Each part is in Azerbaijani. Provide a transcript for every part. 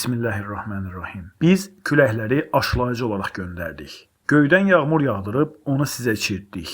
Bismillahirrahmanirrahim. Biz küləkləri aşılayıcı olaraq göndərdik. Göydən yağmur yağdırıb onu sizə içirtdik.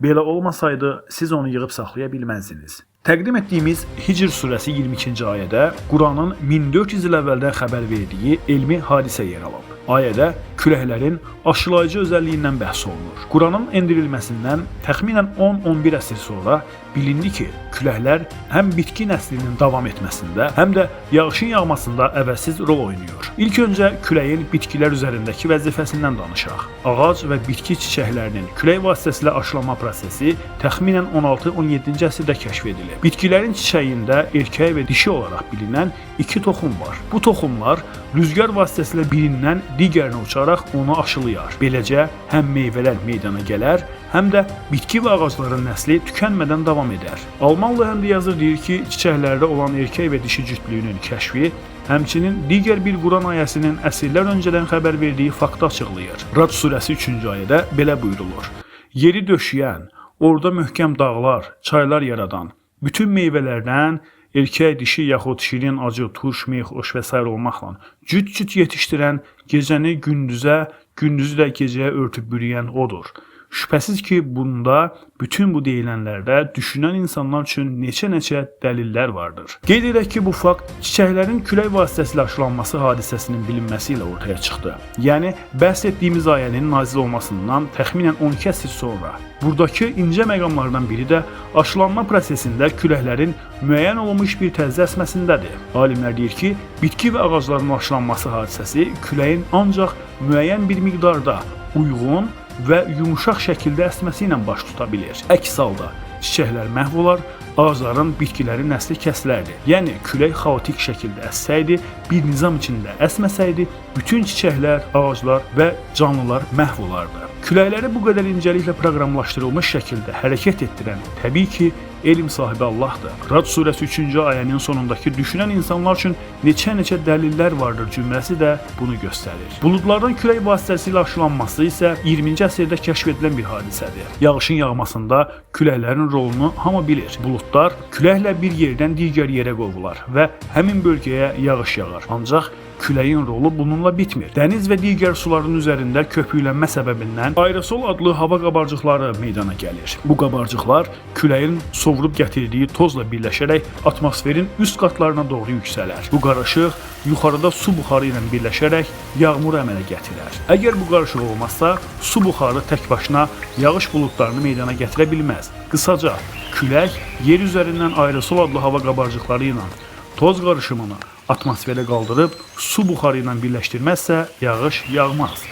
Belə olmasaydı siz onu yığıb saxlaya bilməzdiniz. Təqdim etdiyimiz Hicr surəsi 22-ci ayədə Quranın 1400 il əvvəldən xəbər verdiyi elmi hadisə yer alıb. Ayədə küləklərin aşılayıcı özəlliyindən bəhs olunur. Quranın endirilməsindən təxminən 10-11 əsr sonra bilindi ki, küləklər həm bitki nəslinin davam etməsində, həm də yağışın yağmasında əvəzsiz rol oynayır. İlk öncə küləyin bitkilər üzərindəki vəzifəsindən danışaq. Ağac və bitki çiçəklərinin külək vasitəsilə aşılanma prosesi təxminən 16-17-ci əsrdə kəşf edilib. Bitkilərin çiçəyində erkək və dişi olaraq bilinən iki toxum var. Bu toxumlar rüzgar vasitəsilə birindən digərinə uçaraq onu aşılayar. Beləcə həm meyvələr meydana gələr, həm də bitki və ağacların nəsli tükənmədən davam edər. Almanlı həm də yazır deyir ki, çiçəklərdə olan erkək və dişi cütlüyünün kəşfi, həmçinin digər bir Quran ayəsinin əsrlər öncədən xəbər verdiyi faktı açıqlayır. Rad surəsi 3-cü ayədə belə buyurulur: Yeri döşəyən, orada möhkəm dağlar, çaylar yaradan, bütün meyvələrdən erkək, dişi yaxud şirin, acı, turş, meyx, oş və s. olmaqla cüt-cüt yetişdirən, gecəni gündüzə, gündüzü də gecəyə örtüb bürüyən odur. Şübhəsiz ki, bunda, bütün bu deyilənlərdə düşünən insanlar üçün neçə-neçə dəlillər vardır. Qeyd edək ki, bu fakt çiçəklərin külək vasitəsilə aşılanması hadisəsinin bilinməsi ilə ortaya çıxdı. Yəni, bəhs etdiyimiz ayənin nazil olmasından təxminən 12 əsr sonra. Buradakı incə məqamlardan biri də aşılanma prosesində küləklərin müəyyən olunmuş bir tərzdə əsməsindədir. Alimlər deyir ki, bitki və ağacların aşılanması hadisəsi küləyin ancaq müəyyən bir miqdarda uyğun və yumuşaq şəkildə əsməsi ilə baş tuta bilir. Əks halda çiçəklər məhv olar, ağacların, bitkilərin nəsli kəsilərdi. Yəni, külək xaotik şəkildə əssəydi, bir nizam içində əsməsəydi, bütün çiçəklər, ağaclar və canlılar məhv olardı. Küləkləri bu qədər incəliklə proqramlaşdırılmış şəkildə hərəkət etdirən təbii ki, elm sahibi Allahdır. Rad surəsi 3-cü ayənin sonundakı düşünən insanlar üçün neçə-neçə dəlillər vardır cümləsi də bunu göstərir. Buludlardan külək vasitəsilə aşılanması isə 20-ci əsrdə kəşf edilən bir hadisədir. Yağışın yağmasında küləklərin rolunu hamı bilir. Buludlar küləklə bir yerdən digər yerə qovular və həmin bölgəyə yağış yağar. Ancaq küləyin rolu bununla bitmir. Dəniz və digər suların üzərində köpüklənmə səbəbindən aerosol adlı hava qabarcıqları meydana gəlir. Bu qabarcıqlar küləyin sovurub gətirdiyi tozla birləşərək atmosferin üst qatlarına doğru yüksələr. Bu qarışıq yuxarıda su buxarı ilə birləşərək yağmur əmələ gətirər. Əgər bu qarışıq olmazsa, su buxarı tək başına yağış buludlarını meydana gətirə bilməz. Qısaca, külək yer üzərindən aerosol adlı hava qabarcıqları ilə toz qarışımını atmosferə qaldırıb su buxarı ilə birləşdirməzsə yağış yağmaz.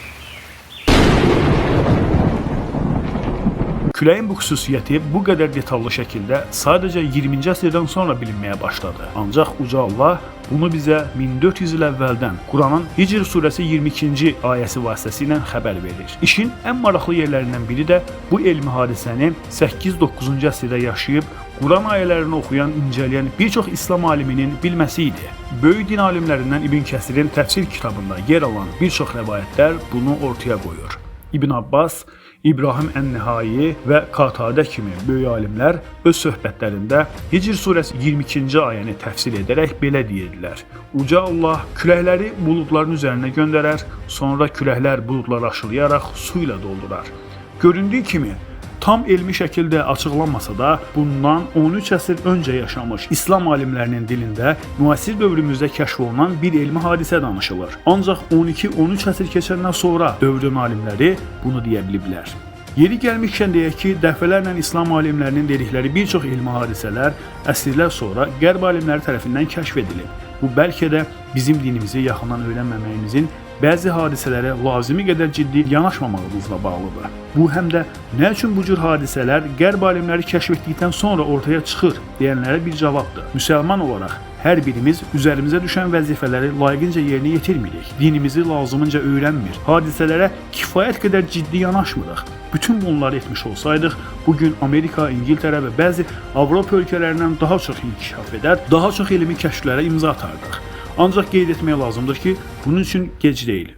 Küləyin bu xüsusiyyəti bu qədər detallı şəkildə sadəcə 20-ci əsrdən sonra bilinməyə başladı. Ancaq Uca Allah bunu bizə 1400 il əvvəldən Quranın Hicr surəsi 22-ci ayəsi vasitəsilə xəbər verir. İşin ən maraqlı yerlərindən biri də bu elmi hadisəni 8-9-cu əsrdə yaşayıb Quran ayələrini oxuyan, incələyən bir çox İslam aliminin bilməsi idi. Böyük din alimlərindən İbn Kəsirin təfsir kitabında yer alan bir çox rəvayətlər bunu ortaya qoyur. İbn Abbas, İbrahim Ən-Nəhai və Qatadə kimi böyük alimlər öz söhbətlərində Hicr surəsi 22-ci ayəni təfsir edərək belə deyirdilər: Uca Allah küləkləri buludların üzərinə göndərər, sonra küləklər buludları aşılayaraq su ilə doldurar. Göründüyü kimi, tam elmi şəkildə açıqlanmasa da, bundan 13 əsr öncə yaşamış İslam alimlərinin dilində müasir dövrümüzdə kəşf olunan bir elmi hadisə danışılır. Ancaq 12-13 əsr keçəndən sonra dövrün alimləri bunu deyə biliblər. Yeri gəlmişkən deyək ki, dəfələrlə İslam alimlərinin dedikləri bir çox elmi hadisələr əsrlər sonra qərb alimləri tərəfindən kəşf edilib. Bu bəlkə də bizim dinimizi yaxından öyrənməməyimizin bəzi hadisələrə lazımi qədər ciddi yanaşmamağımızla bağlıdır. Bu həm də nə üçün bu cür hadisələr qərb alimləri kəşf etdikdən sonra ortaya çıxır deyənlərə bir cavabdır. Müsəlman olaraq hər birimiz üzərimizə düşən vəzifələri layiqincə yerinə yetirmirik. Dinimizi lazımınca öyrənmir. Hadisələrə kifayət qədər ciddi yanaşmırıq. Bütün bunları etmiş olsaydıq, bugün Amerika, İngiltərə və bəzi Avropa ölkələrindən daha çox inkişaf edər, daha çox elmi kəşflərə imza atardıq. Ancaq qeyd etmək lazımdır ki, bunun üçün gec deyil.